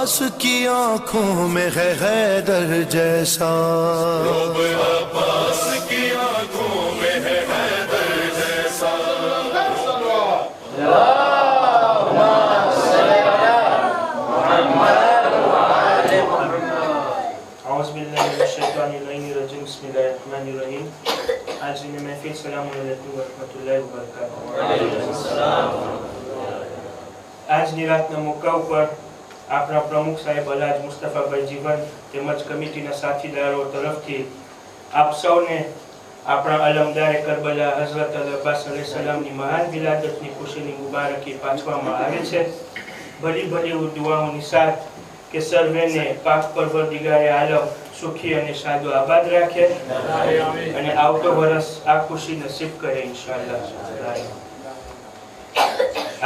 अब्बास की आंखों में है हैदर जैसा, अब्बास की आंखों में है हैदर जैसा। आज ने महफिल सलाम अलैकुम व रहमतुल्लाहि व बरकातुहू। આજની રાતના મોકા ઉપર આપણા પ્રમુખ સાહેબ અલાજ મુસ્તફાભાઈ જીવન તેમજ કમિટીના સાથીદારો તરફથી આપ સૌને આપણા અલમદારે કરબલા હઝરત અલ અબ્બાસ અલૈહિસ્સલામની મહાન વિલાદતની ખુશીની મુબારકી પાછવામાં આવે છે। ભલી ભલી દુઆઓની સાથ કે સર્વેને પાક પરવરદિગારે આલમ સુખી અને સાદો આબાદ રાખે અને આવતો વર્ષ આ ખુશી નસીબ કરે ઇન્શાઅલ્લાહ।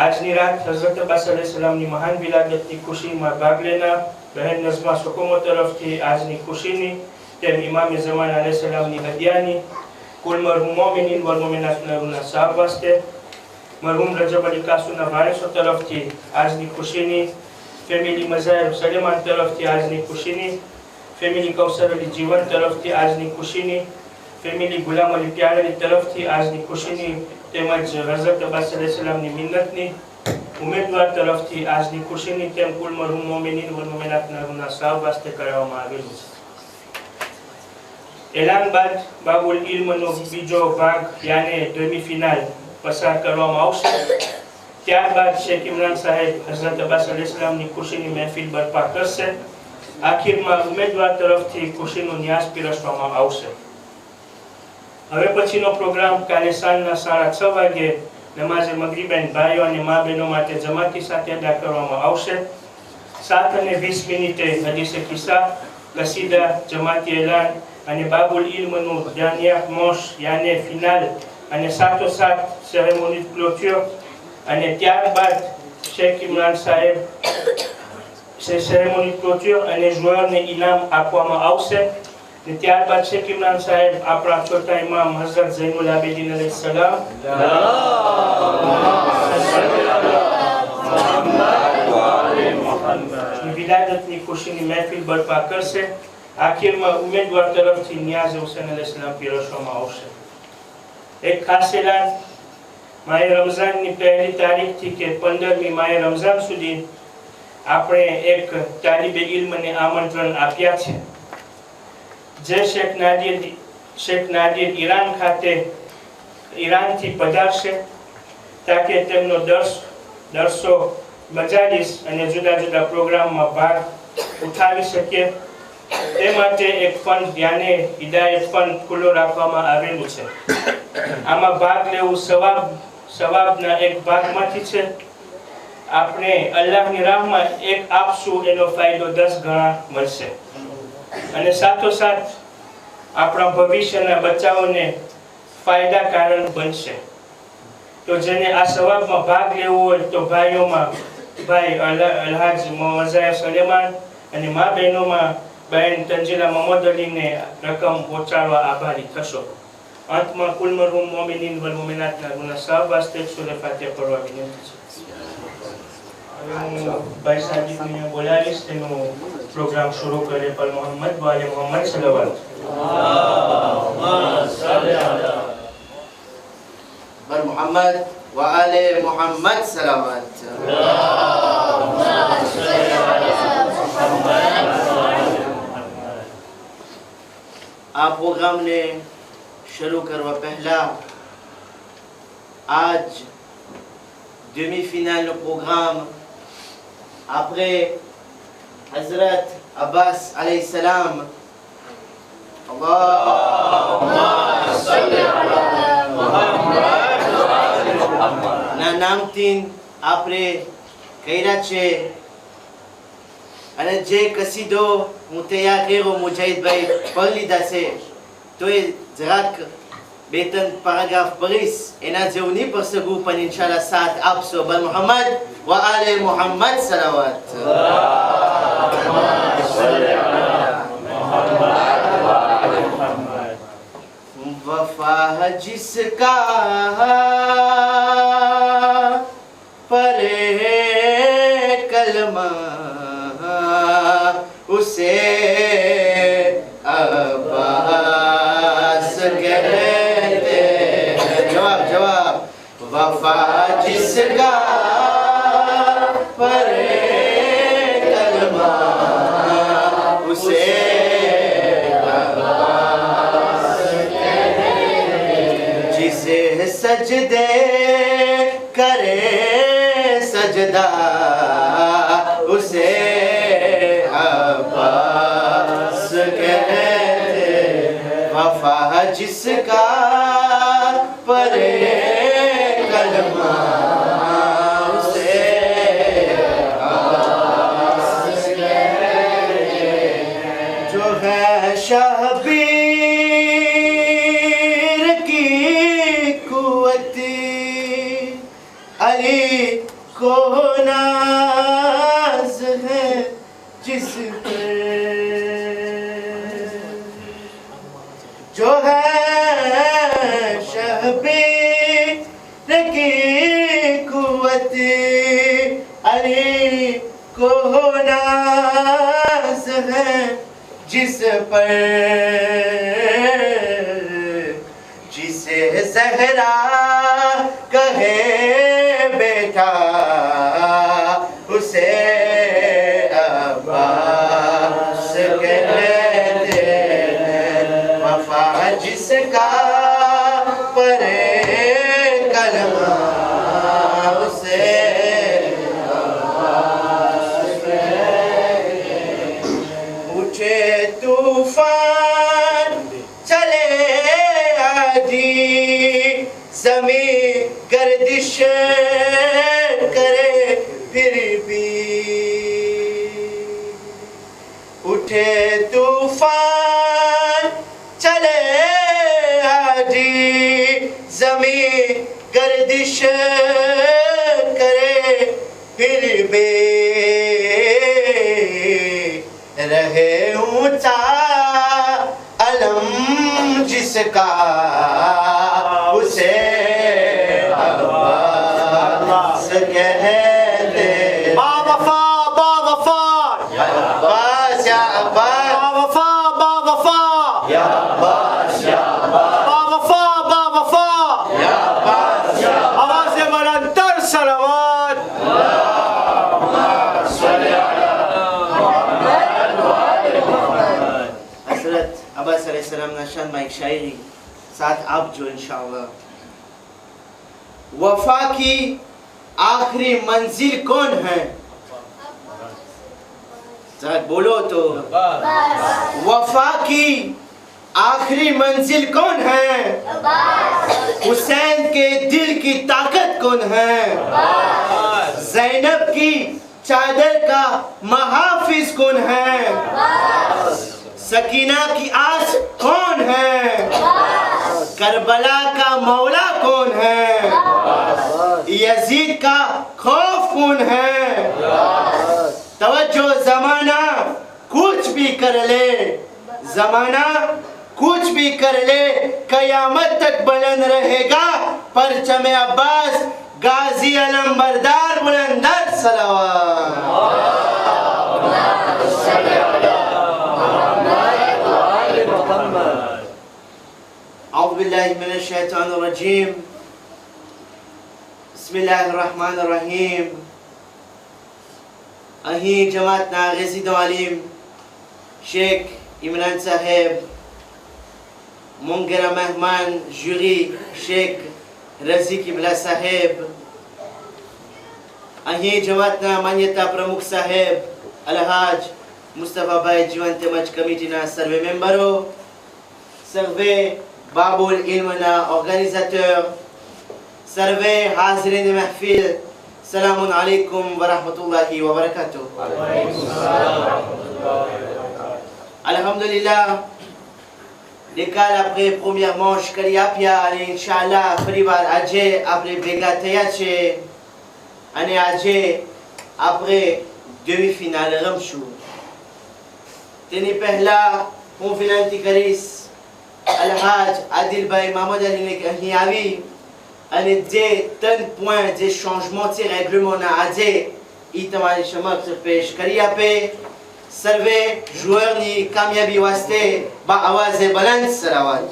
આજની રાત હઝરત અબ્બાસ અલૈહિસ્સલામની મહાન વિલાદતની ખુશીમાં ભાગ લેનાર બહેન નઝમા સુકુમો તરફથી આજની ખુશીની તેમ ઇમામ ઝમાન અલૈહિસ્સલામની હદિયાની કુલ મરહૂમ મોમિનીન વલ મોમિનાતના સાહબ વાસ્તે મરહૂમ રજબ અલી કાસુના વારિસો તરફથી આજની ખુશીની ફેમિલી મઝાહિર સલેમાન તરફથી આજની ખુશીની ફેમિલી કૌસર અલી જીવન તરફથી આજની ખુશીની ફેમિલી ગુલામ અલી પ્યારી તરફથી આજની ખુશીની તેમજ હઝરત અબ્બાસ અલૈહિસ્સલામની મિન્નતની ઉમેદવાર તરફથી આજની ખુશીની તેમ કુલ મરહૂમ મોમિનીન વલ મોમિનાતના સાહબ વાસ્તે કરવામાં આવેલું છે। એલાન બાદ બાબુલ ઇલ્મનો બીજો ભાગ યાને ડેમી-ફિનાલ પસાર કરવામાં આવશે। ત્યારબાદ શેખ ઇમરાન સાહેબ હઝરત અબ્બાસ અલૈહિસ્સલામની ખુશીની મહેફિલ બરપા કરશે। આખિરમાં ઉમેદવાર તરફથી ખુશીનો ન્યાસ પીરસવામાં આવશે। હવે પછીનો પ્રોગ્રામ કાલે સાંજના 6:30 વાગે નમાઝે મગરીબેન ભાઈઓ અને મા બહેનો માટે જમાતી સાથે અદા કરવામાં આવશે। 7:20 મિનિટે હદીસે કિસ્સા, કસીદા, જમાતી એલાન અને બાબુલ ઇલ્મનું જાનિયા મોશ યાને ફિનાલ અને સાથોસાથ સેરેમોની ક્લોઝર અને ત્યારબાદ શેખ ઇમરાન સાહેબ સેરેમોની ક્લોઝર અને જોયરને ઇનામ આપવામાં આવશે। ત્યારબાદ શેખ ઇમરાન સાહેબ આપણા છોટા ઇમામ હઝરત ઝૈનુલ આબિદીન અલૈહિસ્સલામ વિલાદતની ખુશીની મહેફિલ બરપા કરશે। આખિરમાં ઉમેદવાર તરફથી નિયાઝ હુસૈન અલૈહિસ્સલામ પીરસવામાં આવશે। એક ખાસ એલાન, માહે રમઝાનની પહેલી તારીખથી કે 15મી માહે રમઝાન સુધી આપણે એક તાલિબે ઇલ્મને આમંત્રણ આપ્યા છે। જે શેખ નાદિર ઈરાન ખાતે ઈરાનથી પધારશે તાકે તેમનો દરસો મજાલિસ અને જુદા જુદા પ્રોગ્રામમાં ભાગ ઉઠાવી શકે તે માટે એક ફંડ યાને હિદાયત ફંડ ખુલ્લો રાખવામાં આવેલું છે। આમાં ભાગ લેવું સવાબના એક ભાગમાંથી છે। આપણે અલ્લાહની રાહમાં એક આપશું એનો ફાયદો 10 ગણા મળશે અને સાથોસાથ આપણા ભવિષ્યના બચ્ચાઓને ફાયદાકારક બનશે। તો જેને આ સવાબમાં ભાગ લેવો હોય તો ભાઈઓમાં ભાઈ અલહાજ મઝાહિર સલેમાન અને મા બહેનોમાં બહેન તંજીલા મોહમ્મદ અલીને રકમ પહોંચાડવા આભારી થશો। અંતમાં કુલ મરહૂમ મોમિનીન વલ મોમિનાતના ગુના સાહબ વાસ્તે સૂરે ફાતિહા પઢવા વિનંતી છે। भाई साजिद ने बोलाવીશ તેનો પ્રોગ્રામ શરૂ કરે પર મોહમ્મદ વાલે મોહમ્મદ સલ્લલ્લાહુ पर मोहम्मद व आले मोहम्मद सलावत। आ प्रोग्राम ने शुरू करवा पहला आज demi-finale નો programme après Hazrat Abbas alayhi salam। Allahumma salli ala Muhammad wa ali Muhammad na namtin આપણે કઈરા છે અને જે કસીદો હું તૈયાર કર્યો મુજાહિદભાઈ પઢી લીધા છે તો એ જરાક બેતન પેરાગ્રાફ પઢીશ એના જેવું નહીં પઢી શકું પણ ઇન્શાલ્લાહ સાથ આપશો। બલ મોહમ્મદ વ આલે મોહમ્મદ સલાવત। वफा जिसका पर है कलमा उसे अब्बास कहते हैं। जवाब जवाब वफा जिसका परे कलमा उसे अब्बास कहते हैं। जिसे सजदे करे सजदा उसे अब्बास कहते हैं। वफा जिसका परे कलमा उसे अब्बास कहते हैं। जो है शहबीर की कुव्वत अली को नाज है जिस पर जो है शहबीर की कुव्वत अली को नाज है जिस पर जिसे ज़हरा कहे बेटा उसे अब्बास कहते हैं। वफा जिसका परे कलमा उसे अब्बास कहते हैं। ऊंचे तूफान चले आजी ज़मीं गर्दिश करे फिर भी उठे तूफान चले आजी ज़मीं गर्दिश करे फिर भी रहे ऊंचा अलम जिसका उसे अब्बास कहते हैं। बावफा बावफा या अब्बास या अब्बास बावफा बावफा या अब्बास या अब्बास बावफा बावफा या अब्बास या आवाज़ बुलंदतर सलावत। हज़रत अब्बास अलैहिस्सलाम ना शान में एक शायरी साथ आप जो इंशाअल्लाह। वफा की आखिरी मंजिल कौन है? जरा बोलो तो। वफा की आखिरी मंजिल कौन है? हुसैन के दिल की ताकत कौन है? ज़ैनब की चादर का महाफिज कौन है? सकीना की आस कौन है? करबला का मौला कौन है? यजीद का खौफ कौन है? तवज्जो ज़माना कुछ भी कर ले, ज़माना कुछ भी कर ले, कयामत तक बुलंद रहेगा परचम अब्बास गाजी अलंबरदार बुलंदर सलावत। औज़ु बिल्लाहि मिनश शैतानिर रजीम। बिस्मिल्लाहिर रहमानिर रहीम। અહીં જમાતના રેઝિડન્ટ આલિમ શેખ ઇમરાન સાહેબ, મોંઘેરા મહેમાન જ્યુરી શેખ રઝી કિબલા સાહેબ, અહીં જમાતના માન્યતા પ્રમુખ સાહેબ અલહાજ મુસ્તફાભાઈ જીવન તેમજ કમિટીના સર્વે મેમ્બરો, સર્વે બાબુલ ઇલ્મના ઓર્ગેનાઇઝેટર, સર્વે હાજરીન મહેફિલ, Salamun alaikum wa rahmatullahi wa barakatuh. Alhamdulillah, l'école après première manche Kaliapia, Inch'Allah, Fribar Adje, après Begatayatche, Ane Adje, après demi-finale Ramchou. Teni Pehla, Confinanti Karis, Al-Hajj, Adil Bay, Mahmoud Al-Hiyawi, અને જે ત્રણ પોઈન્ટ જે ચેન્જમેન્ટ છે રેગ્યુલરમાં આજે ઈ તમારી સમક્ષ પેશ કરી આપે सर्वे joueurs कामयाबी वास्ते आवाज़ बुलंद सलावत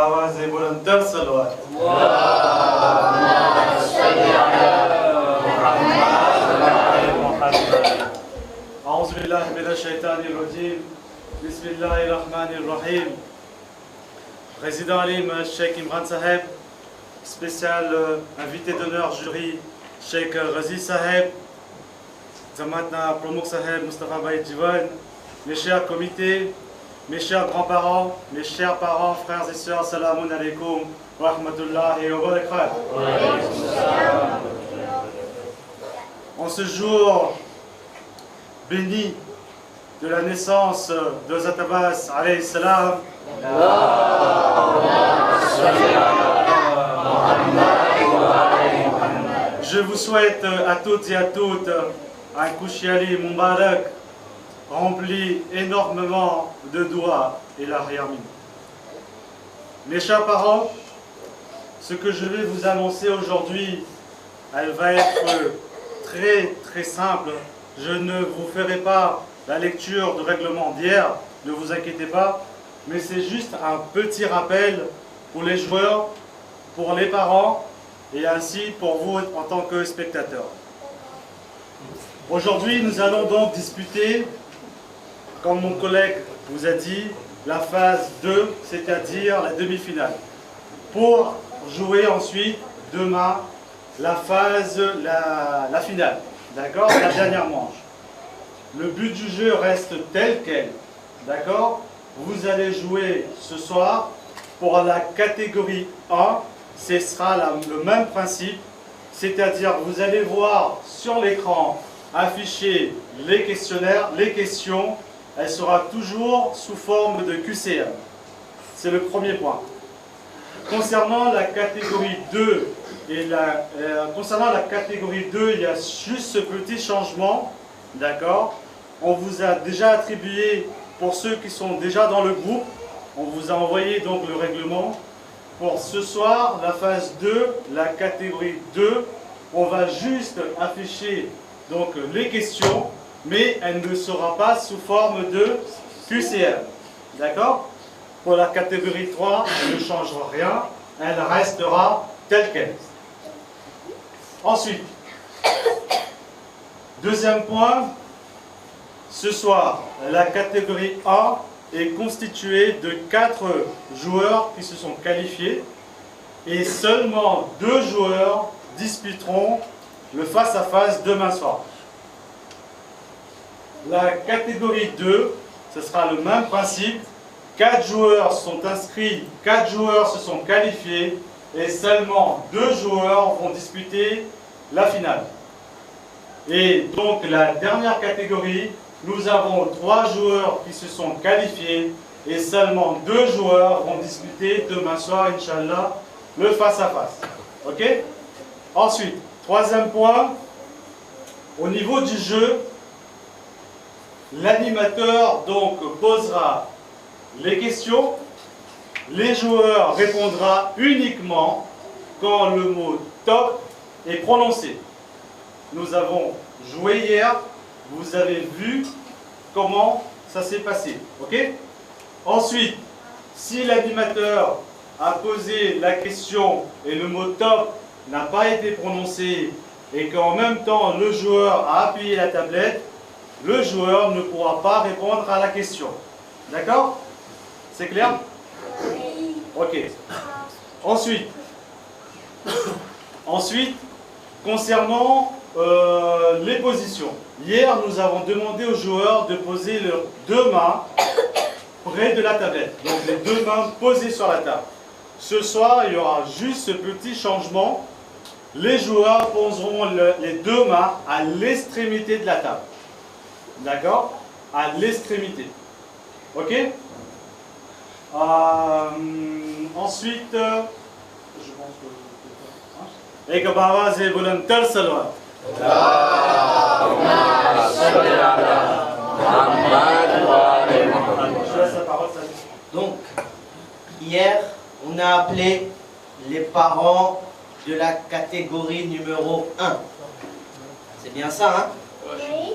आवाज़ बुलंदतर सलवात أعوذ بالله من الشيطان الرجيم بسم الله الرحمن الرحيم. Président Alim, Cheikh Imran Saheb, spécial invité d'honneur jury, Cheikh Razi Saheb, Zamatna Promok Saheb, Mustafa Baïd Jivan, mes chers comités, mes chers grands-parents, mes chers parents, frères et sœurs, salamun alaikum wa rahmatullahi wa barakatuh. En ce jour béni de la naissance de Hazrat Abbas alayhi salam, je vous souhaite à toutes et à toutes un Kushiali Mubarak rempli énormément de doigts et la Yamin. Mes chers parents, ce que je vais vous annoncer aujourd'hui, elle va être très simple. Je ne vous ferai pas la lecture du règlement d'hier, ne vous inquiétez pas, mais c'est juste un petit rappel pour les joueurs, pour les parents et ainsi pour vous en tant que spectateurs. Aujourd'hui, nous allons donc disputer, comme mon collègue vous a dit, la phase 2, c'est-à-dire la demi-finale. Pour jouer ensuite, demain, la finale, d'accord, la dernière manche. Le but du jeu reste tel quel, d'accord. Vous allez jouer ce soir pour la catégorie 1, ce sera le même principe, c'est-à-dire vous allez voir sur l'écran afficher les questionnaires, les questions, elle sera toujours sous forme de QCM. C'est le premier point. Concernant la catégorie 2, il y a juste ce petit changement, d'accord. On vous a déjà attribué, pour ceux qui sont déjà dans le groupe, on vous a envoyé donc le règlement. Pour ce soir, la phase 2, la catégorie 2, on va juste afficher donc les questions, mais elle ne sera pas sous forme de QCM. D'accord? Pour la catégorie 3, elle ne changera rien, elle restera telle qu'elle. Ensuite, deuxième point, ce soir, la catégorie 1 est constituée de 4 joueurs qui se sont qualifiés et seulement 2 joueurs disputeront le face-à-face demain soir. La catégorie 2, ce sera le même principe. 4 joueurs sont inscrits, 4 joueurs se sont qualifiés et seulement 2 joueurs vont disputer la finale. Et donc la dernière catégorie, nous avons 3 joueurs qui se sont qualifiés et seulement 2 joueurs vont disputer demain soir, Inch'Allah, le face-à-face. Ok? Ensuite, troisième point, au niveau du jeu, l'animateur donc posera les questions, les joueurs répondront uniquement quand le mot top est prononcé. Nous avons joué hier, vous avez vu comment ça s'est passé. Ok? Ensuite, si l'animateur a posé la question et le mot top n'a pas été prononcé et qu'en même temps le joueur a appuyé la tablette, le joueur ne pourra pas répondre à la question. D'accord? C'est clair? Ok. Ensuite, concernant les positions. Hier, nous avons demandé aux joueurs de poser leurs 2 mains près de la tablette. Donc les 2 mains posées sur la table. Ce soir, il y aura juste ce petit changement. Les joueurs poseront les 2 mains à l'extrémité de la table. D'accord? À l'extrémité. Ok? Ensuite, je pense que... Et que Baba c'est volontaire salwa. Donc, hier, on on a appelé les parents de la catégorie numéro 1. C'est bien ça, hein? Oui.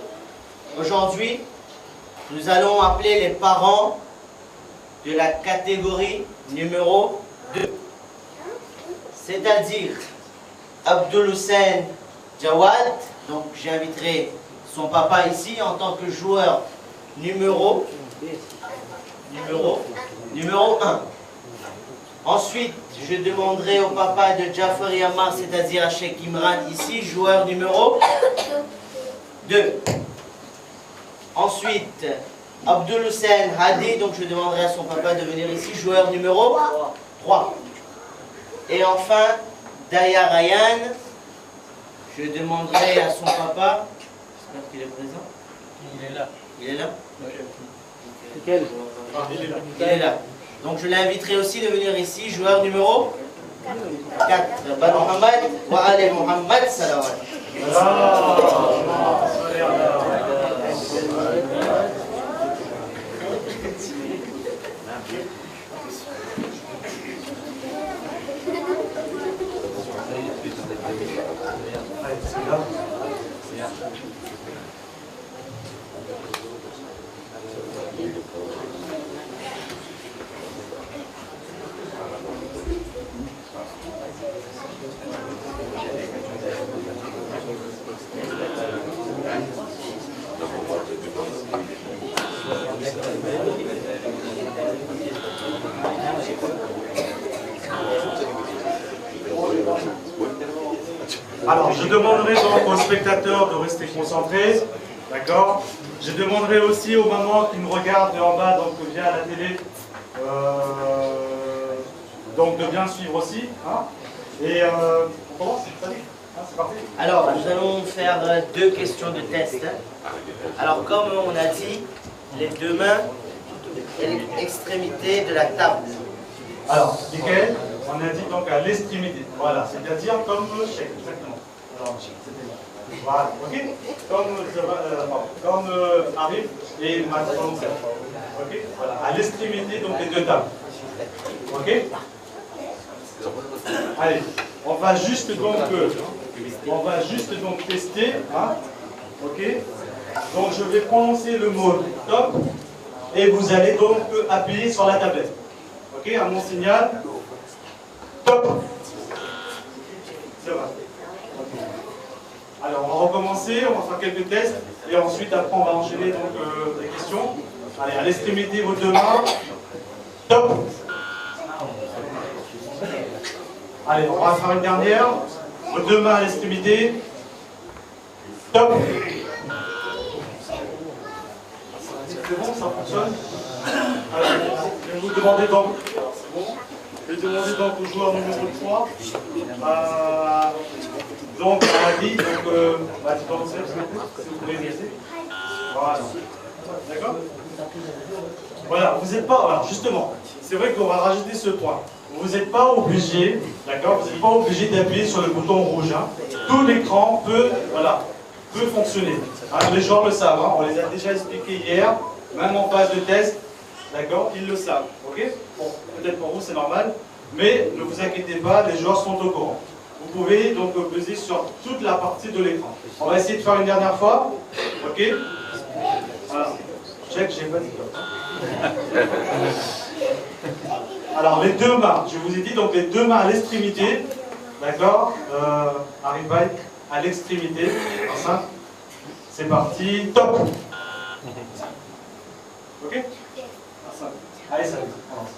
Aujourd'hui, nous allons appeler les parents de la catégorie numéro 2. C'est-à-dire Abdul Hussein Jawad. Donc j'inviterai son papa ici en tant que joueur numéro 1. Ensuite, je demanderai au papa de Jafar Yammar, c'est-à-dire à Cheikh Imran ici, joueur numéro 2. Ensuite, Abdul Hussein Hadi, donc je demanderai à son papa de venir ici, joueur numéro 3. Et enfin, Daya Ryan, je demanderai à son papa, j'espère qu'il est présent. Il est là. Il est là? Quel? Il est là. Donc je l'inviterai aussi de venir ici, joueur numéro 4. Ban Muhammad wa Ali Muhammad salawat. Alors, je demanderai donc aux spectateurs de rester concentrés, d'accord? Je demanderai aussi aux mamans qui nous regardent en bas, donc via la télé, donc de bien suivre aussi. Hein? Et on commence, c'est parti. Alors, nous allons faire 2 questions de test. Alors, comme on a dit, les 2 mains à l'extrémité de la table. Alors, Michael, on a dit donc à l'extrémité. Voilà, c'est-à-dire comme chèque, exactement. Alors, c'était là. Voilà, ok? Comme Arif et Mathieu. Ok? Voilà, à l'extrémité donc les 2 tables. Ok? Allez, on va juste donc tester. Hein? Ok? Donc je vais prononcer le mot top et vous allez donc appuyer sur la tablette. Ok? À mon signal. Top. C'est vrai. Okay. Alors on va recommencer, on va faire quelques tests et ensuite après on va enchaîner donc les questions. Allez, à l'extrémité vos 2 mains. Top. Allez, on va faire une dernière. Vos 2 mains à l'extrémité. Top. C'est bon, ça fonctionne. Alors, je vais vous demander donc. C'est bon. Je vais demander donc au joueur numéro 3. Donc, on a dit, donc, si vous pouvez laisser. Voilà. D'accord? Voilà, vous n'êtes pas. Alors, justement, c'est vrai qu'on va rajouter ce point. Vous n'êtes pas obligé, d'accord? Vous n'êtes pas obligé d'appuyer sur le bouton rouge. Hein. Tout l'écran peut, voilà, peut fonctionner. Hein, les joueurs le savent, hein, on les a déjà expliqués hier, même en phase de test, d'accord? Ils le savent, ok? Bon, peut-être pour vous c'est normal, mais ne vous inquiétez pas, les joueurs sont au courant. Vous pouvez donc peser sur toute la partie de l'écran. On va essayer de faire une dernière fois, ok? Voilà. Check, j'ai pas dit. Alors les 2 mains, je vous ai dit donc les 2 mains à l'extrémité, d'accord? Arrive à l'extrémité, enceinte. C'est parti, top. Ok? Allez, ça commence.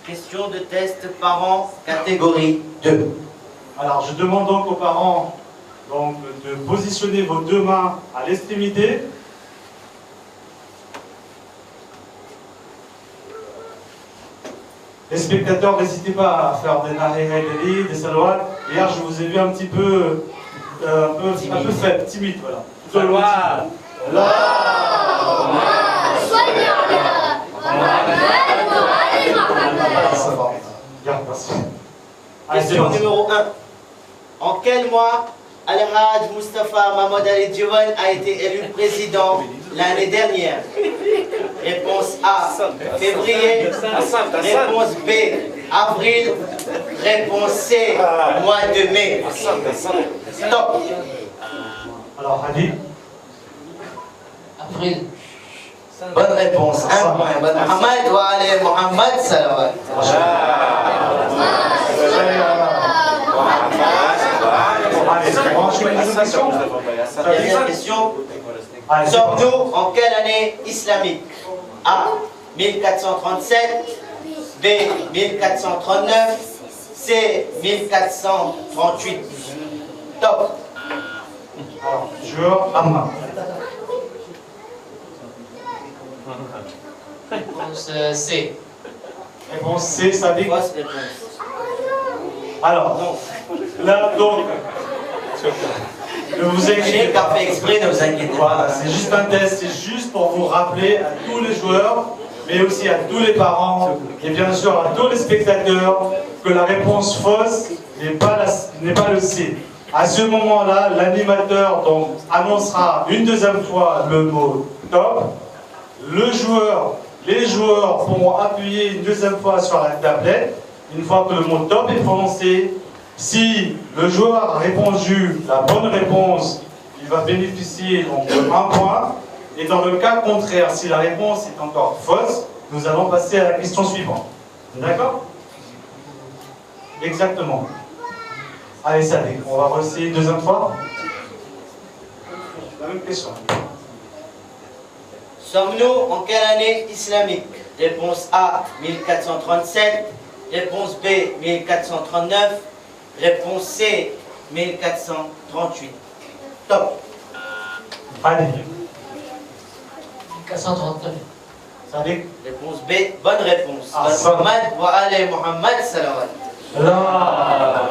Question de test parents, catégorie 2. Alors je demande donc aux parents donc, de positionner vos 2 mains à l'extrémité. Les spectateurs, n'hésitez pas à faire des nahé des salawat. Hier, je vous ai vu un petit peu, un peu faible, timide, voilà. Salawat. Bien, merci. Question numéro 1. En quel mois Al-Hajj Mustafa Mahmoud Ali Diwan a été élu président l'année dernière? Réponse A, février. Réponse B, Avril, réponse C, mois de mai. Top. Alors, Hadi. Avril. Bonne réponse. Un point. Mohamed wa ali Mohamed salawat. Dernière question. Sommes-nous en quelle année islamique? A. 1437, B. 1439, C. 1438. Top. Alors, joueur Amma. Réponse C. Réponse C, Sadiq. Fausse réponse. Alors, là, donc, ne vous J'ai inquiétez qu'à pas. faire exprès, ne vous inquiétez Voilà, pas. c'est juste un test, c'est juste pour vous rappeler à tous les joueurs, mais aussi à tous les parents, et bien sûr à tous les spectateurs, que la réponse fausse n'est pas le C. À ce moment-là, l'animateur donc annoncera une deuxième fois le mot top. Les joueurs pourront appuyer une deuxième fois sur la tablette, une fois que le mot top est prononcé. Si le joueur a répondu la bonne réponse, il va bénéficier donc de 1 point. Et dans le cas contraire, si la réponse est encore fausse, nous allons passer à la question suivante. D'accord? Exactement. Allez, ça y est, on va essayer une deuxième fois. La même question. Sommes-nous en quelle année islamique? Réponse A, 1437. Réponse B, 1439. Réponse C, 1438. Top. Allez, 1439. ça y est. Réponse B, bonne réponse. Ah, Mohamed wa ali Mohamed salawat. Là,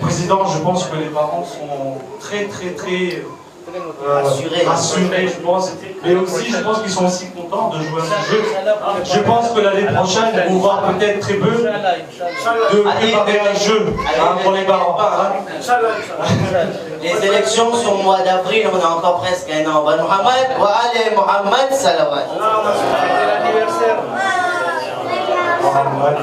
Président, je pense que les parents sont très rassurés, je pense. Mais aussi, je pense qu'ils sont aussi contents de jouer à ce jeu. Je pense que l'année prochaine, ils vont voir peut-être très peu de préparer un jeu pour les parents. Les élections sont au mois d'avril, on a encore presque un an. Mohamed wa ali Mohamed salawat. Mohamed,